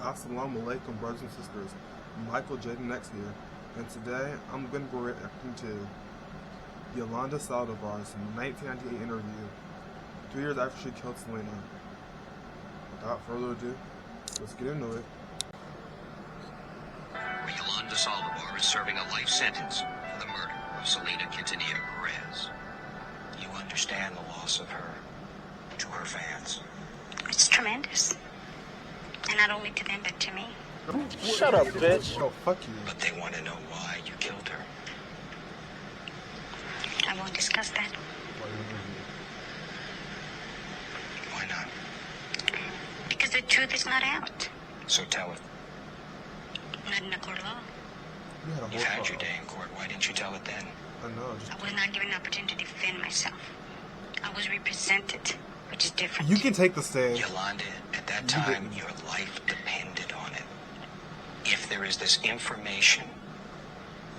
Assalamu alaikum, brothers and sisters. Michael Jaden Next here, and today I'm going to be reacting to Yolanda Saldívar's 1998 interview, 3 years after she killed Selena. Without further ado, let's get into it. Yolanda Saldívar is serving a life sentence for the murder of Selena Quintanilla Perez. You understand the loss of her to her fans. It's tremendous. And not only to them, but to me. Shut up, bitch. Oh, fuck you. But they want to know why you killed her. I won't discuss that. Why not? Because the truth is not out. So tell it. Not in a court of law. You had a You've whole had your trial. day in court. Why didn't you tell it then? I know. I was not given an opportunity to defend myself. I was represented, which is different. You can take the stand. Yolanda, at that time, your life depended on it. If there is this information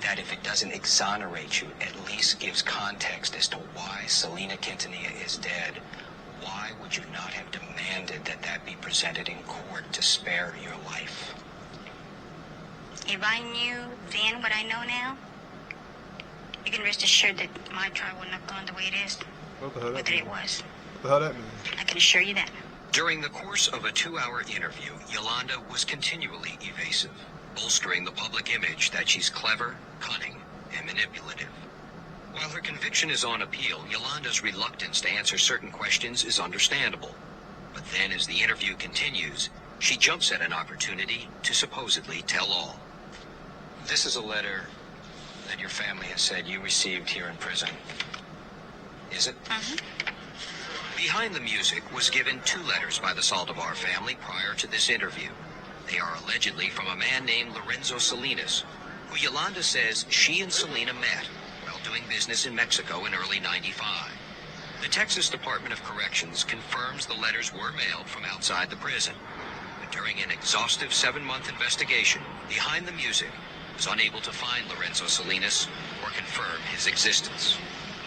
that if it doesn't exonerate you, at least gives context as to why Selena Quintanilla is dead, why would you not have demanded that that be presented in court to spare your life? If I knew then what I know now, you can rest assured that my trial wouldn't have gone the way it is. What the hell that Whether mean? it was. What the hell that mean? I can assure you that. During the course of a 2-hour interview, Yolanda was continually evasive, bolstering the public image that she's clever, cunning, and manipulative. While her conviction is on appeal, Yolanda's reluctance to answer certain questions is understandable. But then, as the interview continues, she jumps at an opportunity to supposedly tell all. This is a letter that your family has said you received here in prison. Is it? Mm-hmm. Behind the Music was given 2 letters by the Saldívar family prior to this interview. They are allegedly from a man named Lorenzo Salinas, who Yolanda says she and Selena met while doing business in Mexico in early '95. The Texas Department of Corrections confirms the letters were mailed from outside the prison. But during an exhaustive 7-month investigation, Behind the Music was unable to find Lorenzo Salinas or confirm his existence.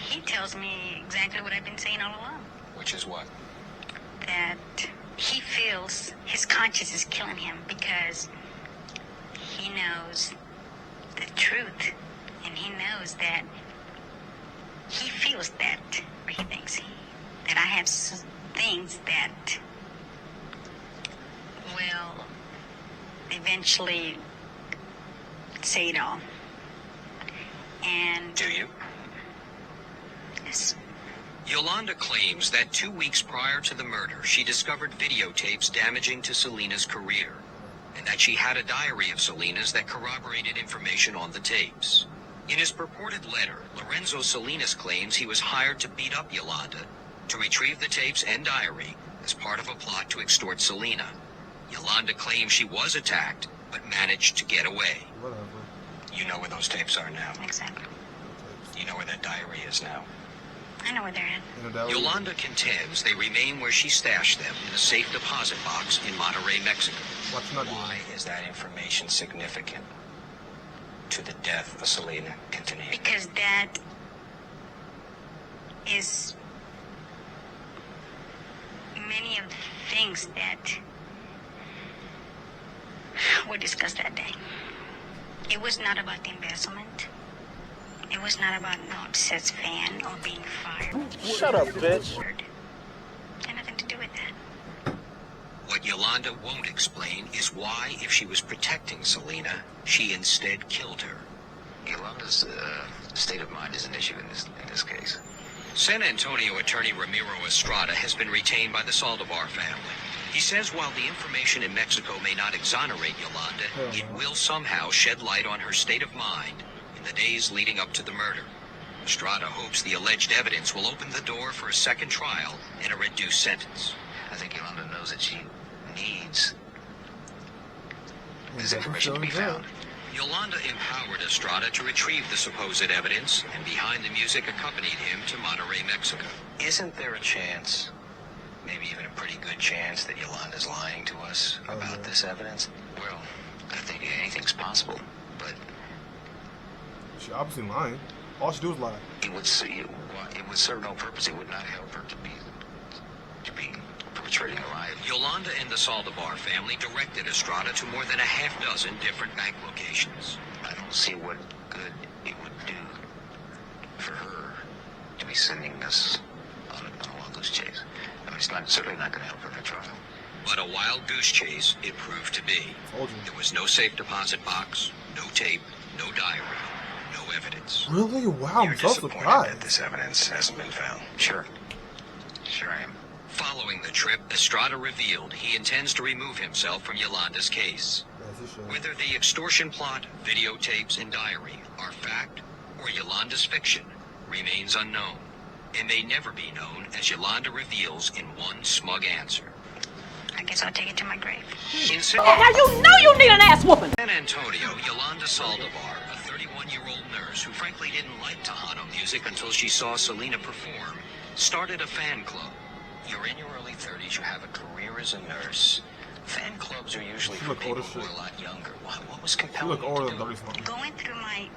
He tells me exactly what I've been saying all along. Which is what? That he feels his conscience is killing him because he knows the truth, and he knows that he feels that, or he thinks that I have things that will eventually say it all. And Do you? yes. Yolanda claims that 2 weeks prior to the murder, she discovered videotapes damaging to Selena's career, and that she had a diary of Selena's that corroborated information on the tapes. In his purported letter, Lorenzo Salinas claims he was hired to beat up Yolanda to retrieve the tapes and diary as part of a plot to extort Selena. Yolanda claims she was attacked, but managed to get away. Whatever. You know where those tapes are now. Exactly. You know where that diary is now. I know where they're at. You know, that was- Yolanda contends they remain where she stashed them in a safe deposit box in Monterrey, Mexico. What's not Why doing? is that information significant to the death of Selena Quintanilla? Because that is many of the things that were discussed that day. It was not about the embezzlement. It was not about no obsessed fan or being fired. Shut up, bitch. It had nothing to do with that. What Yolanda won't explain is why, if she was protecting Selena, she instead killed her. Yolanda's state of mind is an issue in this case. San Antonio attorney Ramiro Estrada has been retained by the Saldívar family. He says while the information in Mexico may not exonerate Yolanda, it will somehow shed light on her state of mind in the days leading up to the murder. Estrada hopes the alleged evidence will open the door for a second trial and a reduced sentence. I think Yolanda knows that she needs this information to be found. Yolanda empowered Estrada to retrieve the supposed evidence, and Behind the Music accompanied him to Monterrey, Mexico. Isn't there a chance, maybe even a pretty good chance, that Yolanda's lying to us about this evidence? Well, I think anything's possible, but She obviously lying. All she do is lie. it would serve no purpose. It would not help her to be perpetuating a lie. Yolanda and the Saldívar family directed Estrada to more than a half dozen different bank locations. I don't see what good it would do for her to be sending us on a wild goose chase. I mean, it's certainly not going to help her in her trial. But a wild goose chase it proved to be. There was no safe deposit box, no tape, no diary, no evidence. Really? Wow, You're I'm so disappointed surprised. that this evidence hasn't been found. Sure I am. Following the trip, Estrada revealed he intends to remove himself from Yolanda's case. As he should. Whether the extortion plot, videotapes, and diary are fact or Yolanda's fiction remains unknown, and may never be known, as Yolanda reveals in one smug answer. I guess I'll take it to my grave. In Now you know you need an ass whooping. San Antonio, Yolanda Saldívar, a 31-year-old nurse who frankly didn't like Tejano music until she saw Selena perform, started a fan club. You're in your early 30s. You have a career as a nurse. Fan clubs are usually You for look people old as who are shit. a lot younger. What was You compelling look you older to than do it? 30 something. Going through my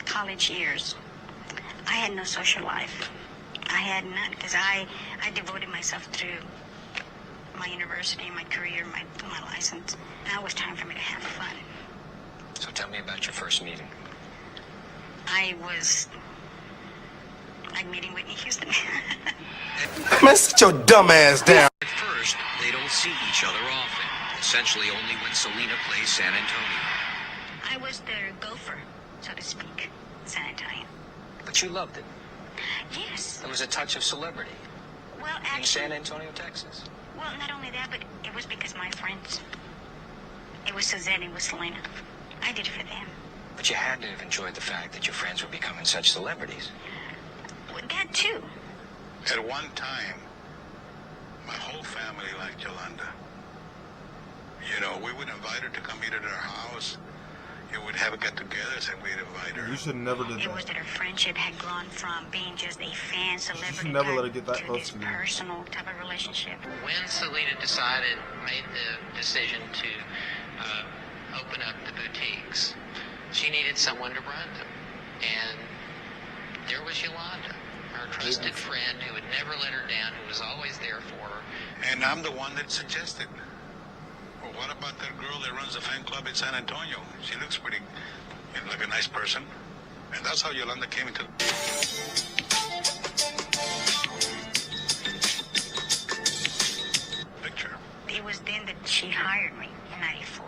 college years, I had no social life. I had none because I devoted myself to my university, my career, my license. Now it was time for me to have fun. So tell me about your first meeting. I was like meeting Whitney Houston. Man, sit your dumb ass down. At first, they don't see each other often, essentially only when Selena plays San Antonio. I was their gopher, so to speak, San Antonio. But you loved it. Yes. There was a touch of celebrity Well, in actually, San Antonio, Texas. well, not only that, but it was because my friends. It was Suzette, it was Selena. I did it for them. But you had to have enjoyed the fact that your friends were becoming such celebrities. Well, that too. At one time, my whole family liked Yolanda. You know, we would invite her to come eat at our house. You would have a get-togethers and we'd invite her. You should never do It was that. that our friendship had grown from being just a fan celebrity never let type it get that to close this to you. personal type of relationship. When Selena made the decision to open up the boutiques, she needed someone to run them. And there was Yolanda, her trusted friend who would never let her down, who was always there for her. And I'm the one that suggested. Well, what about that girl that runs the fan club in San Antonio? She looks pretty, like a nice person. And that's how Yolanda came into picture. It was then that she hired me in '94.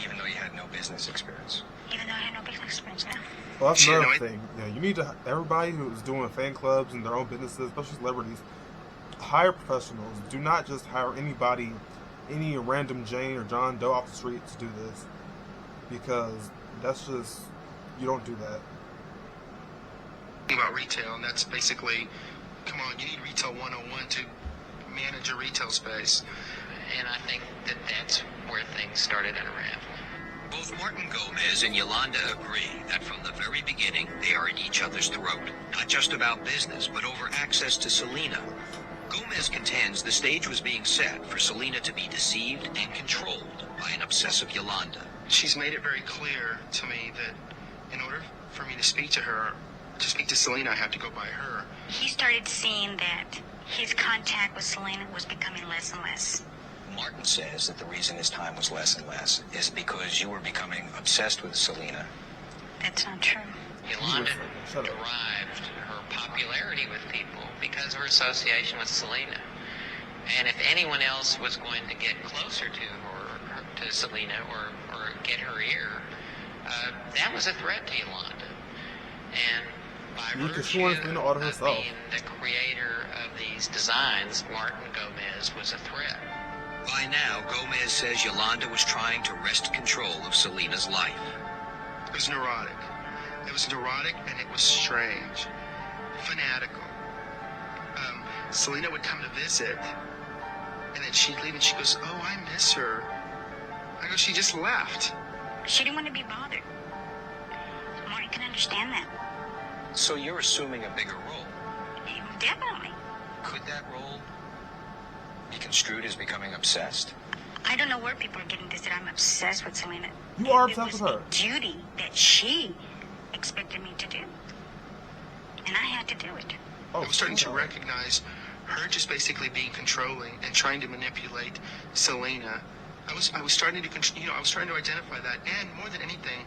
Even though you had no business experience. Even though I had no business experience now. Well, that's Shit, another no, thing. Yeah, you need to, everybody who's doing fan clubs and their own businesses, especially celebrities, hire professionals. Do not just hire anybody, any random Jane or John Doe off the street to do this. Because that's just, you don't do that. About retail, and that's basically, come on, you need retail 101 to manage a retail space. And I think that that's where things started unraveling. Both Martin Gomez and Yolanda agree that from the very beginning they are at each other's throat, not just about business, but over access to Selena. Gomez contends the stage was being set for Selena to be deceived and controlled by an obsessive Yolanda. She's made it very clear to me that in order for me to speak to her, to speak to Selena, I have to go by her. He started seeing that his contact with Selena was becoming less and less. Martin says that the reason his time was less and less is because you were becoming obsessed with Selena. That's not true. Yolanda Shut up. derived her popularity with people because of her association with Selena. And if anyone else was going to get closer to her, to Selena, or get her ear, that was a threat to Yolanda. And by Yeah, 'cause she virtue wanted Selena all to of herself. being the creator of these designs, Martin Gomez was a threat. By now, Gomez says Yolanda was trying to wrest control of Selena's life. It was neurotic. It was neurotic and it was strange. Fanatical. Selena would come to visit, and then she'd leave and she goes, oh, I miss her. I go, she just left. She didn't want to be bothered. Martin can understand that. So you're assuming a bigger role. Definitely. Could that role be construed as becoming obsessed? I don't know where people are getting this, that I'm obsessed with Selena. You are It obsessed was with her. a duty that she expected me to do. And I had to do it. Oh, I was starting to okay. recognize her just basically being controlling and trying to manipulate Selena. I was starting to I was trying to identify that, and more than anything,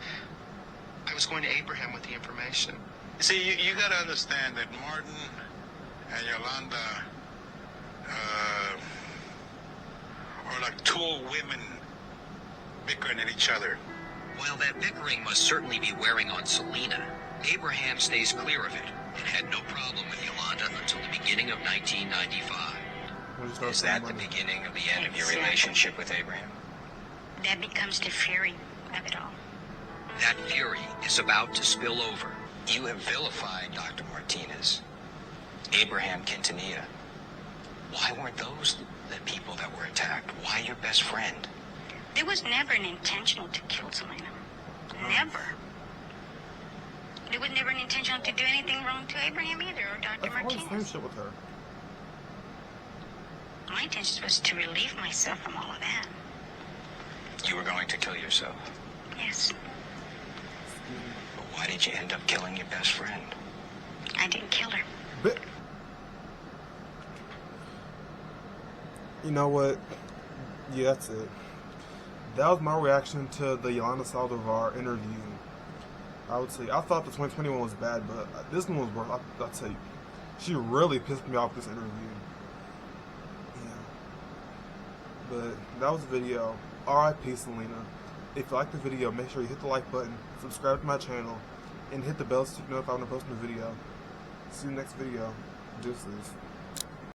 I was going to Abraham with the information. See, you got to understand that Martin and Yolanda are like two women bickering at each other. While that bickering must certainly be wearing on Selena, Abraham stays clear of it and had no problem with Yolanda until the beginning of 1995. Is that the beginning of the end of your Exactly. relationship with Abraham? That becomes the fury of it all. That fury is about to spill over. You have vilified Dr. Martinez, Abraham Quintanilla. Why weren't those the people that were attacked? Why your best friend? There was never an intentional to kill Selena. Never. There was never an intentional to do anything wrong to Abraham either, or Dr. That's always the same Martinez. shit with her. My intention was to relieve myself from all of that. You were going to kill yourself. Yes. But why did you end up killing your best friend? I didn't kill her. But you know what? Yeah, that's it. That was my reaction to the Yolanda Saldívar interview. I would say I thought the 2021 was bad, but this one was worse. I'll tell you, she really pissed me off this interview. Yeah. But that was the video. R.I.P. Selena. If you like the video, make sure you hit the like button, subscribe to my channel, and hit the bell so you know if I'm going to post a new video. See you next video. Deuces.